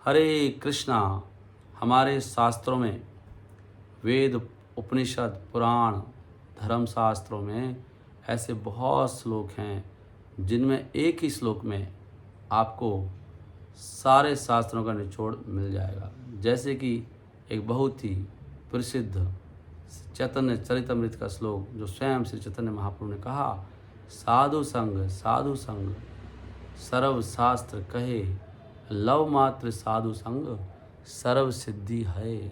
हरे कृष्णा। हमारे शास्त्रों में, वेद, उपनिषद, पुराण, धर्म शास्त्रों में ऐसे बहुत श्लोक हैं जिनमें एक ही श्लोक में आपको सारे शास्त्रों का निचोड़ मिल जाएगा। जैसे कि एक बहुत ही प्रसिद्ध चैतन्य चरितमृत का श्लोक जो स्वयं श्री चैतन्य महाप्रभु ने कहा, साधु संग सर्व शास्त्र कहे, लव मात्र साधु संग सर्व सिद्धि है।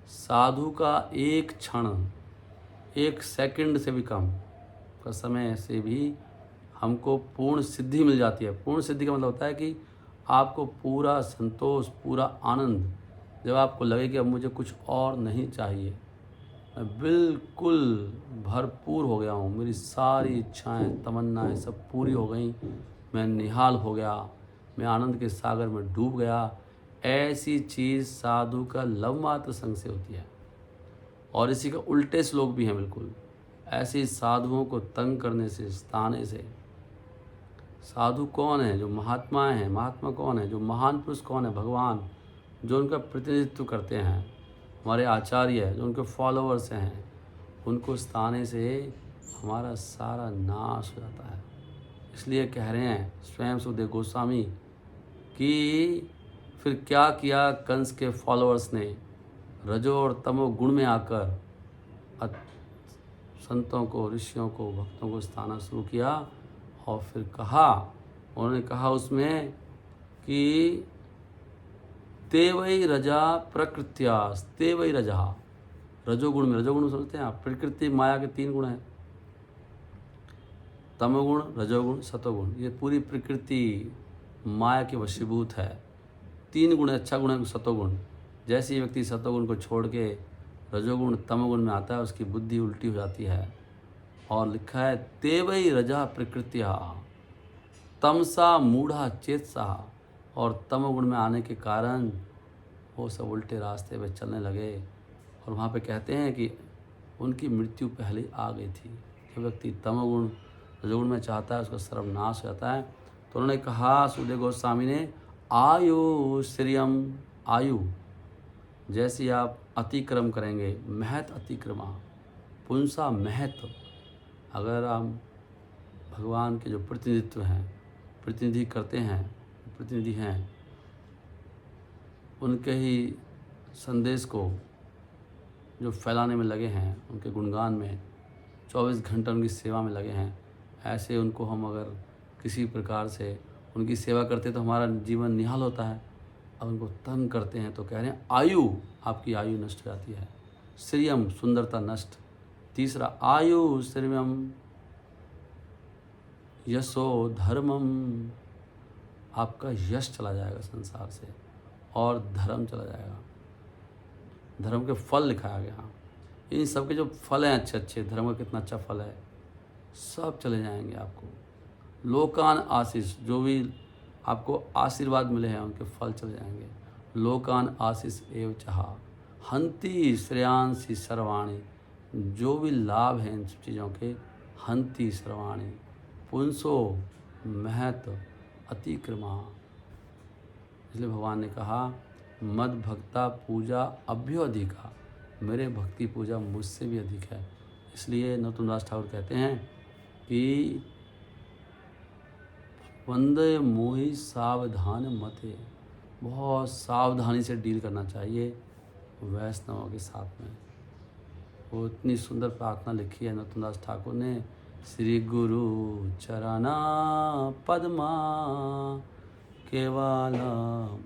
साधु का एक क्षण, एक सेकंड से भी कम का समय से भी हमको पूर्ण सिद्धि मिल जाती है। पूर्ण सिद्धि का मतलब होता है कि आपको पूरा संतोष, पूरा आनंद, जब आपको लगे कि अब मुझे कुछ और नहीं चाहिए, मैं बिल्कुल भरपूर हो गया हूँ, मेरी सारी इच्छाएं, तमन्नाएं सब पूरी हो गई, मैं निहाल हो गया, मैं आनंद के सागर में डूब गया। ऐसी चीज़ साधु का लव मात्र संग से होती है। और इसी का उल्टे श्लोक भी हैं बिल्कुल। ऐसे साधुओं को तंग करने से, सताने से। साधु कौन है? जो महात्माएं हैं। महात्मा कौन है? जो महान पुरुष कौन है? भगवान, जो उनका प्रतिनिधित्व करते हैं, हमारे आचार्य, जो उनके फॉलोअर्स हैं। उनको सताने से हमारा सारा नाश हो जाता है। इसलिए कह रहे हैं स्वयं सुखदेव गोस्वामी कि फिर क्या किया कंस के फॉलोअर्स ने? रजो और तमो गुण में आकर संतों को, ऋषियों को, भक्तों को सताना शुरू किया। और फिर उन्होंने कहा उसमें कि ते वै रजा प्रकृत्यास, ते वै रजा। रजोगुण में, रजोगुण समझते हैं आप? प्रकृति माया के 3 गुण हैं, तमोगुण, रजोगुण, सतोगुण। ये पूरी प्रकृति माया के वशीभूत है। 3 गुण, अच्छा गुण है सतोगुण। जैसे ही व्यक्ति सतोगुण को छोड़ के रजोगुण, तमोगुण में आता है, उसकी बुद्धि उल्टी हो जाती है। और लिखा है ते वै रजा प्रकृत्या तमसा मूढ़ा चेतसा। और तमोगुण में आने के कारण वो सब उल्टे रास्ते पे चलने लगे। और वहाँ पे कहते हैं कि उनकी मृत्यु पहले आ गई थी। जो व्यक्ति तमोगुण, रजोगुण में चाहता है, उसका सर्वनाश हो जाता है। तो उन्होंने कहा सुखदेव गोस्वामी ने, आयु श्रियम, आयु जैसे आप अतिक्रम करेंगे, महत अतिक्रमा, पुंसा महत। अगर हम भगवान के जो प्रतिनिधित्व हैं, प्रतिनिधि करते हैं, प्रतिनिधि हैं, उनके ही संदेश को जो फैलाने में लगे हैं, उनके गुणगान में 24 घंटा उनकी सेवा में लगे हैं, ऐसे उनको हम अगर किसी प्रकार से उनकी सेवा करते तो हमारा जीवन निहाल होता है। अब उनको तंग करते हैं तो कह रहे हैं आयु, आपकी आयु नष्ट हो जाती है। श्रियम, सुंदरता नष्ट। तीसरा, आयु श्रियम यशो धर्मम, आपका यश चला जाएगा संसार से और धर्म चला जाएगा। धर्म के फल लिखाया गया। इन सब के जो फल हैं अच्छे अच्छे, धर्म का कितना अच्छा फल है, सब चले जाएंगे आपको। लोकान आशीष, जो भी आपको आशीर्वाद मिले हैं उनके फल चले जाएंगे। लोकान आशीष एव चाह हंति श्रेयांसी सर्वाणी, जो भी लाभ हैं इन सब चीज़ों के, हंति सर्वाणी पुंसो महत अतिक्रमा। इसलिए भगवान ने कहा मद भक्ता पूजा अभ्यो अधिका, मेरे भक्ति पूजा मुझसे भी अधिक है। इसलिए नरोत्तमदास ठाकुर कहते हैं कि वंदे मोहि सावधान मते, बहुत सावधानी से डील करना चाहिए वैष्णवों के साथ में। वो इतनी सुंदर प्रार्थना लिखी है नरोत्तमदास ठाकुर ने, श्री गुरु चरणा पद्मा केवला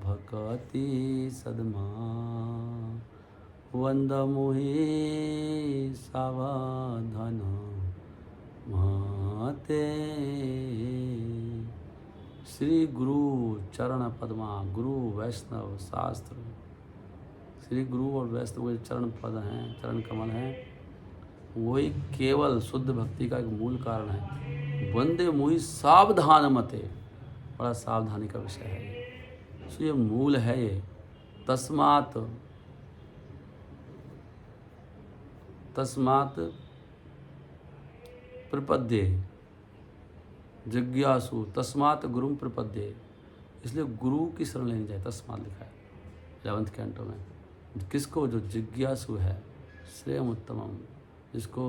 भक्ति सदमा, वंद मोहि सावधान मते। श्री गुरु चरण पद्मा, गुरु वैष्णव शास्त्र, श्री गुरु और वैष्णव के चरण पद हैं, चरण कमल हैं, वही केवल शुद्ध भक्ति का एक मूल कारण है। वंदे मोहि सावधान मते, बड़ा सावधानी का विषय है ये। सो ये मूल है ये। तस्मात् प्रपद्ये जिज्ञासु, तस्मात् गुरुम प्रपद्ये, इसलिए गुरु की शरण लेनी चाहिए। तस्मात् लिखा है 11th कैंटो में। किसको? जो जिज्ञासु है, श्रेयम उत्तमम, जिसको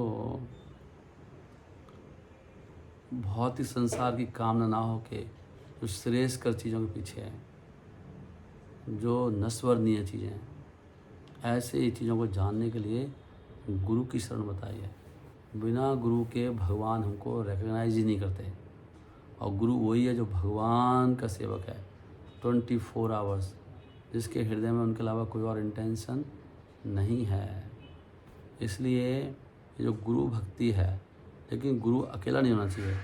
बहुत ही संसार की कामना ना हो के, जो श्रेयस्कर चीज़ों के पीछे है, जो नश्वरनीय चीज़ें हैं, ऐसे ही चीज़ों को जानने के लिए गुरु की शरण बताई है। बिना गुरु के भगवान हमको रिकग्नाइज ही नहीं करते। और गुरु वही है जो भगवान का सेवक है 24 आवर्स, जिसके हृदय में उनके अलावा कोई और इंटेंशन नहीं है। इसलिए ये जो गुरु भक्ति है, लेकिन गुरु अकेला नहीं होना चाहिए,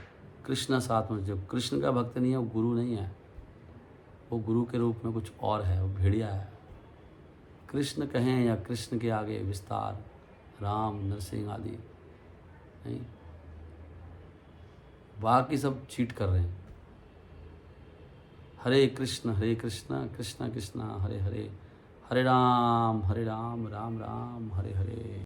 कृष्ण साथ में। जो कृष्ण का भक्त नहीं है वो गुरु नहीं है, वो गुरु के रूप में कुछ और है, वो भेड़िया है। कृष्ण कहें या कृष्ण के आगे विस्तार, राम, नरसिंह आदि नहीं, बाकी सब चीट कर रहे हैं। हरे कृष्ण कृष्ण कृष्ण हरे हरे, हरे राम राम राम हरे हरे।